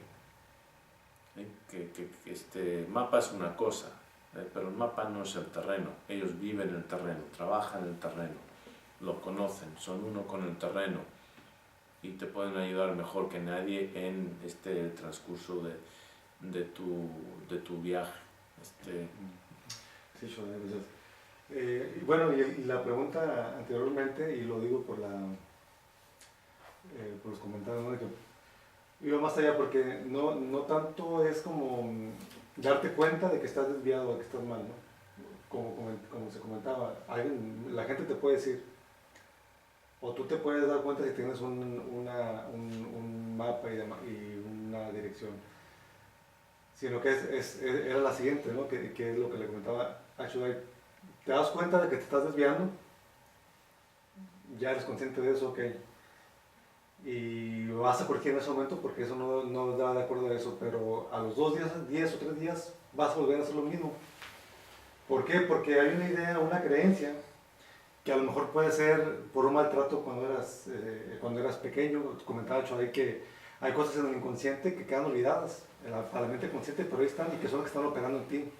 ¿Sí? Que mapa es una cosa, pero el mapa no es el terreno. Ellos viven en el terreno, trabajan en el terreno, lo conocen, son uno con el terreno y te pueden ayudar mejor que nadie en este transcurso de tu viaje. Sí, Shoday, gracias. Y bueno, y la pregunta anteriormente, y lo digo por los comentarios, ¿no? De que iba más allá porque no tanto es como darte cuenta de que estás desviado o que estás mal, ¿no? Como se comentaba, la gente te puede decir, o tú te puedes dar cuenta si tienes un mapa y una dirección, sino que era la siguiente, ¿no? Que es lo que le comentaba a Shoday. Te das cuenta de que te estás desviando, ya eres consciente de eso, ok, y vas a corregir en ese momento porque eso no da de acuerdo a eso, pero a los 2 días o 3 días vas a volver a hacer lo mismo. ¿Por qué? Porque hay una idea, una creencia que a lo mejor puede ser por un maltrato cuando eras pequeño. Comentaba Shoday que hay cosas en el inconsciente que quedan olvidadas para la mente consciente, pero ahí están y que son las que están operando en ti.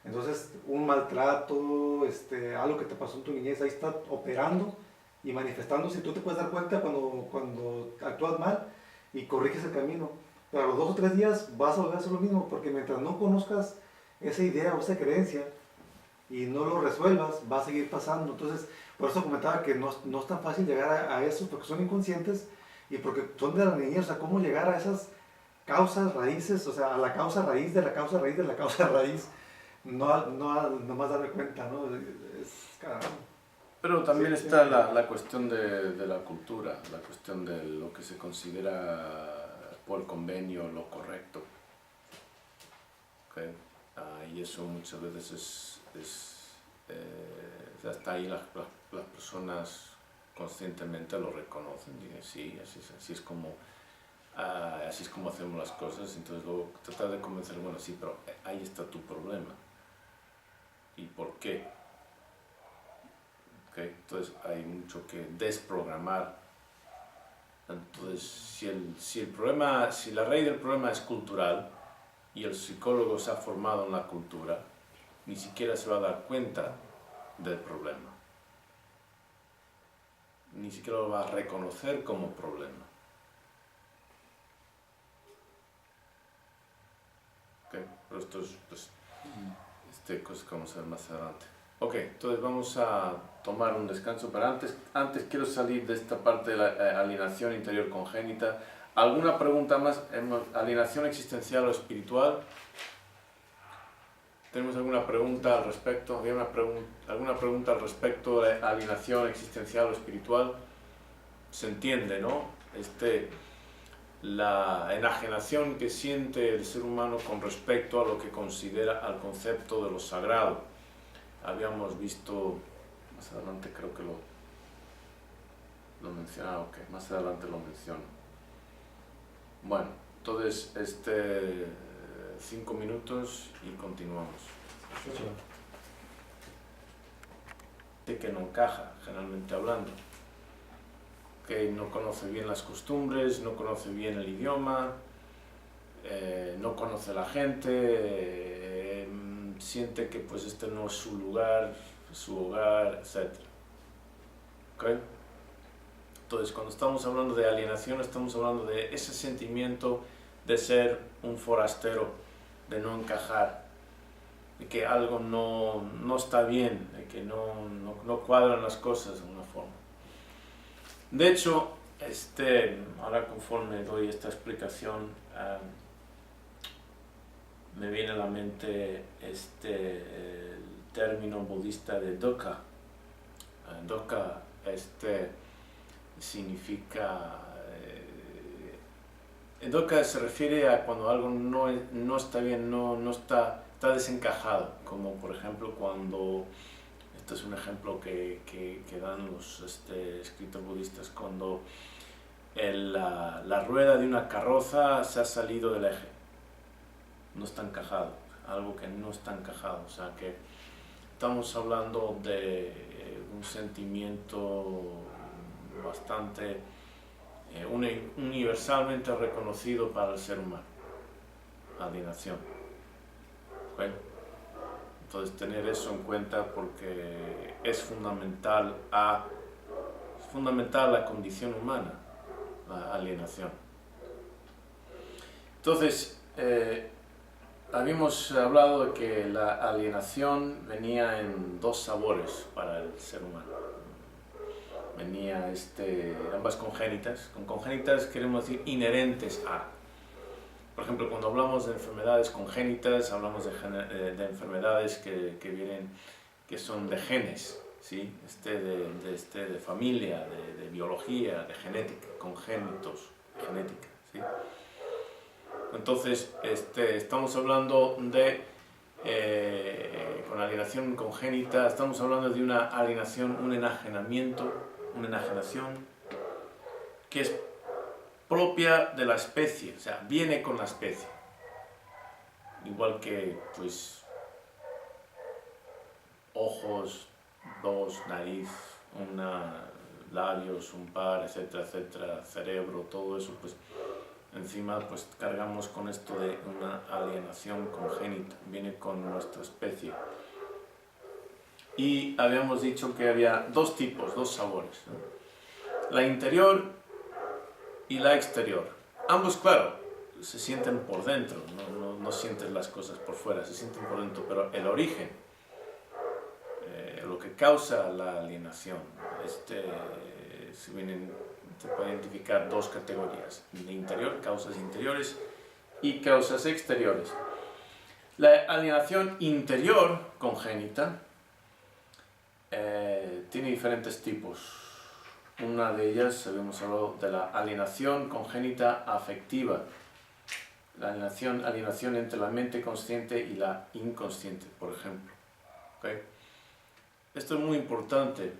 Entonces, un maltrato, algo que te pasó en tu niñez, ahí está operando y manifestándose. Tú te puedes dar cuenta cuando actúas mal y corriges el camino. Pero a los 2 o 3 días vas a volver a hacer lo mismo, porque mientras no conozcas esa idea o esa creencia y no lo resuelvas, va a seguir pasando. Entonces, por eso comentaba que no es tan fácil llegar a eso, porque son inconscientes y porque son de la niñez. O sea, cómo llegar a esas causas, raíces, o sea, a la causa raíz de la causa raíz de la causa raíz. No más darme cuenta, ¿no? Pero también está la cuestión de la cultura, la cuestión de lo que se considera por convenio lo correcto. ¿Okay? Y eso muchas veces hasta ahí las personas conscientemente lo reconocen, dicen sí, así es como hacemos las cosas. Entonces luego tratar de convencer, bueno, sí, pero ahí está tu problema. ¿Y por qué? ¿Okay? Entonces hay mucho que desprogramar. Entonces, si la raíz del problema es cultural y el psicólogo se ha formado en la cultura, ni siquiera se va a dar cuenta del problema. Ni siquiera lo va a reconocer como problema. ¿Okay? Pero esto es, pues, cosas que vamos a ver más adelante. Ok, entonces vamos a tomar un descanso, pero antes quiero salir de esta parte de la alienación interior congénita. ¿Alguna pregunta más? ¿Alienación existencial o espiritual? ¿Tenemos alguna pregunta al respecto? ¿Había alguna pregunta al respecto de alienación existencial o espiritual? Se entiende, ¿no? La enajenación que siente el ser humano con respecto a lo que considera al concepto de lo sagrado. Habíamos visto, más adelante creo que lo mencionaba, ok, más adelante lo menciono. Bueno, entonces 5 minutos y continuamos. De que no encaja, generalmente hablando. Que no conoce bien las costumbres, no conoce bien el idioma, no conoce la gente, siente que pues este no es su lugar, su hogar, etc. ¿Okay? Entonces, cuando estamos hablando de alienación, estamos hablando de ese sentimiento de ser un forastero, de no encajar, de que algo no está bien, de que no cuadran las cosas de una forma. De hecho, ahora conforme doy esta explicación, me viene a la mente el término budista de dukkha. Dukkha significa... dukkha se refiere a cuando algo no está bien, está está desencajado, como por ejemplo cuando, este es un ejemplo que dan los escritores budistas, cuando la rueda de una carroza se ha salido del eje, no está encajado, algo que no está encajado, o sea que estamos hablando de un sentimiento bastante universalmente reconocido para el ser humano, alienación. ¿Okay? Entonces tener eso en cuenta porque es fundamental a la condición humana, la alienación. Entonces, habíamos hablado de que la alienación venía en dos sabores para el ser humano. Venía ambas congénitas. Con congénitas queremos decir inherentes a. Por ejemplo, cuando hablamos de enfermedades congénitas, hablamos de enfermedades que son de genes, ¿sí? De familia, de biología, de genética, congénitos, genética, ¿sí? Entonces, estamos hablando de, con alienación congénita, estamos hablando de una alienación, un enajenamiento, una enajenación que es propia de la especie, o sea, viene con la especie. Igual que, pues, ojos, dos, nariz, labios, un par, etcétera, etcétera, cerebro, todo eso, pues, encima, pues, cargamos con esto de una alienación congénita, viene con nuestra especie. Y habíamos dicho que había dos tipos, dos sabores, ¿no? La interior y la exterior. Ambos, claro, se sienten por dentro, no sientes las cosas por fuera, se sienten por dentro, pero el origen, lo que causa la alienación, se puede identificar dos categorías, de interior, causas interiores y causas exteriores. La alienación interior congénita tiene diferentes tipos. Una de ellas, habíamos hablado de la alienación congénita afectiva, la alienación entre la mente consciente y la inconsciente, por ejemplo. ¿Okay? Esto es muy importante.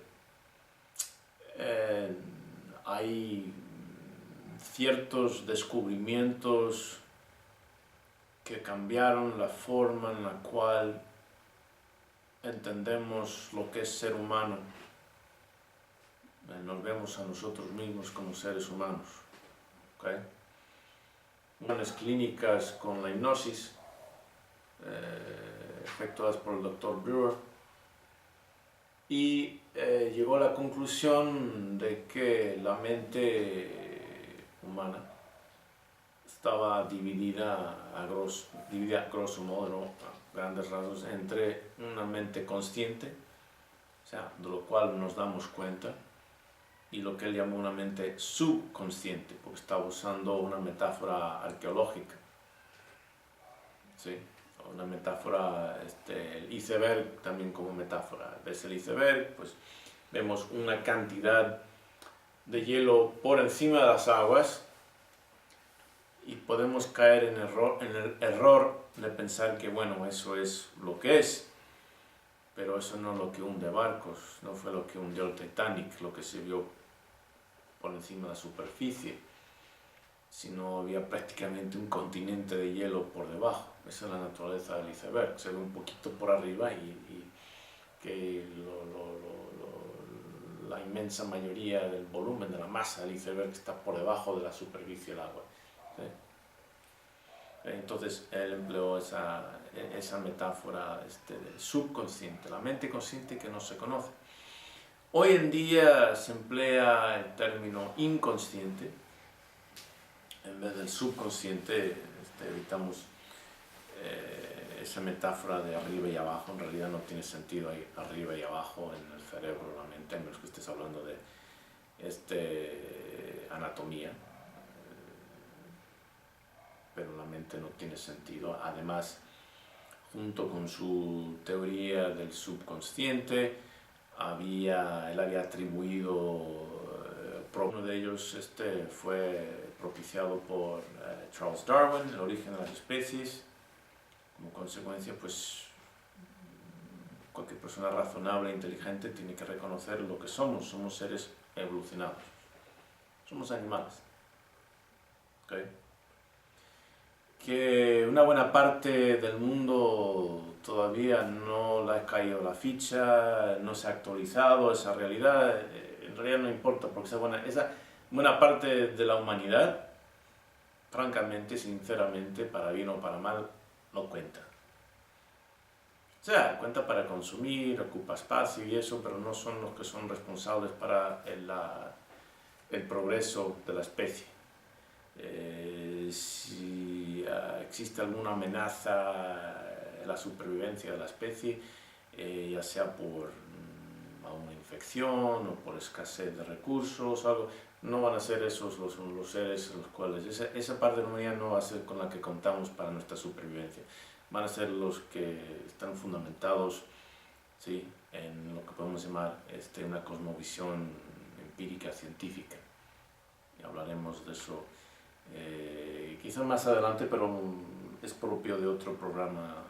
Hay ciertos descubrimientos que cambiaron la forma en la cual entendemos lo que es ser humano. Nos vemos a nosotros mismos como seres humanos. ¿Okay? Unas clínicas con la hipnosis, efectuadas por el Dr. Brewer, y llegó a la conclusión de que la mente humana estaba dividida a grosso modo, ¿no? A grandes rasgos, entre una mente consciente, o sea, de lo cual nos damos cuenta, y lo que él llamó una mente subconsciente, porque estaba usando una metáfora arqueológica, ¿sí? Una metáfora, el iceberg también como metáfora. Ves el iceberg, pues vemos una cantidad de hielo por encima de las aguas y podemos caer en el error de pensar que, bueno, eso es lo que es. Pero eso no es lo que hunde barcos, no fue lo que hundió el Titanic, lo que se vio por encima de la superficie, sino había prácticamente un continente de hielo por debajo. Esa es la naturaleza del iceberg, se ve un poquito por arriba y que la inmensa mayoría del volumen de la masa del iceberg está por debajo de la superficie del agua. ¿Sí? Entonces él empleó esa metáfora del subconsciente, la mente consciente que no se conoce. Hoy en día se emplea el término inconsciente en vez del subconsciente. Evitamos esa metáfora de arriba y abajo. En realidad no tiene sentido ahí arriba y abajo en el cerebro, la mente, a menos que estés hablando de anatomía. Pero la mente no tiene sentido. Además, junto con su teoría del subconsciente, él había atribuido, uno de ellos fue propiciado por Charles Darwin, El origen de las especies, Como consecuencia, pues cualquier persona razonable e inteligente tiene que reconocer lo que somos. Somos seres evolucionados. Somos animales. ¿Okay? Que una buena parte del mundo todavía no le ha caído la ficha, no se ha actualizado esa realidad. En realidad no importa, porque esa buena parte de la humanidad, francamente, sinceramente, para bien o para mal, no cuenta. O sea, cuenta para consumir, ocupa espacio y eso, pero no son los que son responsables para el progreso de la especie. Si existe alguna amenaza en la supervivencia de la especie, ya sea por una infección o por escasez de recursos o algo, no van a ser esos los seres los cuales, esa parte de la humanidad no va a ser con la que contamos para nuestra supervivencia. Van a ser los que están fundamentados, ¿sí?, en lo que podemos llamar una cosmovisión empírica científica. Y hablaremos de eso quizás más adelante, pero es propio de otro programa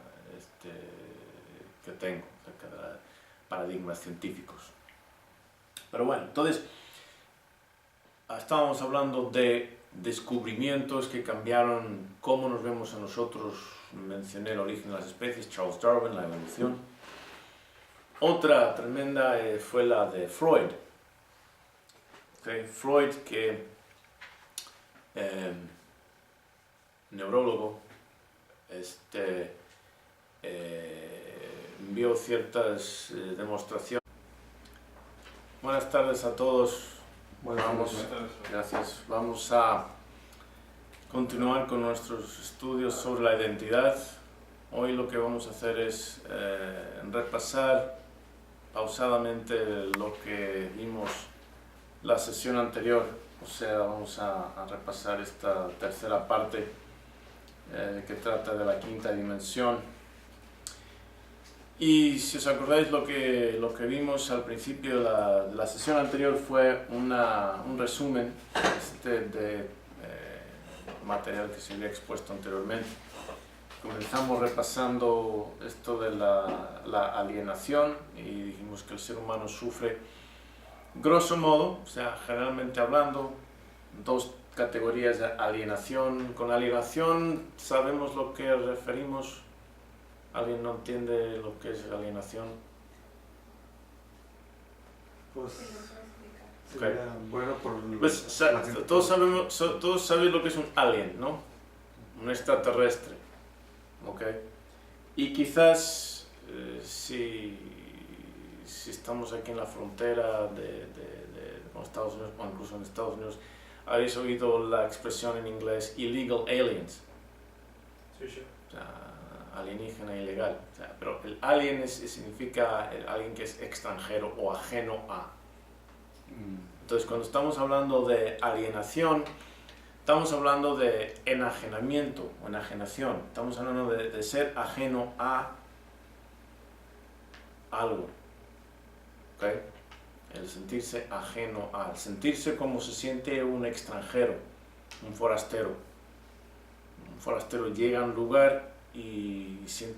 que tengo acerca de paradigmas científicos. Pero bueno, entonces estábamos hablando de descubrimientos que cambiaron cómo nos vemos a nosotros. Mencioné el origen de las especies, Charles Darwin, la evolución. Otra tremenda fue la de Freud. Freud, que neurólogo, envió ciertas demostraciones. Buenas tardes a todos. Gracias. Vamos a continuar con nuestros estudios sobre la identidad. Hoy lo que vamos a hacer es repasar pausadamente lo que vimos la sesión anterior. O sea, vamos a repasar esta tercera parte que trata de la quinta dimensión. Y si os acordáis, lo que vimos al principio de la sesión anterior fue un resumen de material que se había expuesto anteriormente. Comenzamos repasando esto de la alienación y dijimos que el ser humano sufre, grosso modo, o sea, generalmente hablando, dos categorías de alienación. Con alienación sabemos lo que referimos. ¿Alguien no entiende lo que es alienación? Pues Okay. sería bueno por Pues todos sabéis lo que es un alien, ¿no? Un extraterrestre. ¿Okay? Y quizás si estamos aquí en la frontera con Estados Unidos, o incluso en Estados Unidos, habéis oído la expresión en inglés illegal aliens. Sí, sí. O sea, alienígena ilegal. O sea, pero el alien significa alguien que es extranjero o ajeno a. Entonces, cuando estamos hablando de alienación, estamos hablando de enajenamiento o enajenación. Estamos hablando de ser ajeno a algo. ¿Okay? El sentirse ajeno a, el sentirse como se siente un extranjero, un forastero. Un forastero llega a un lugar y siente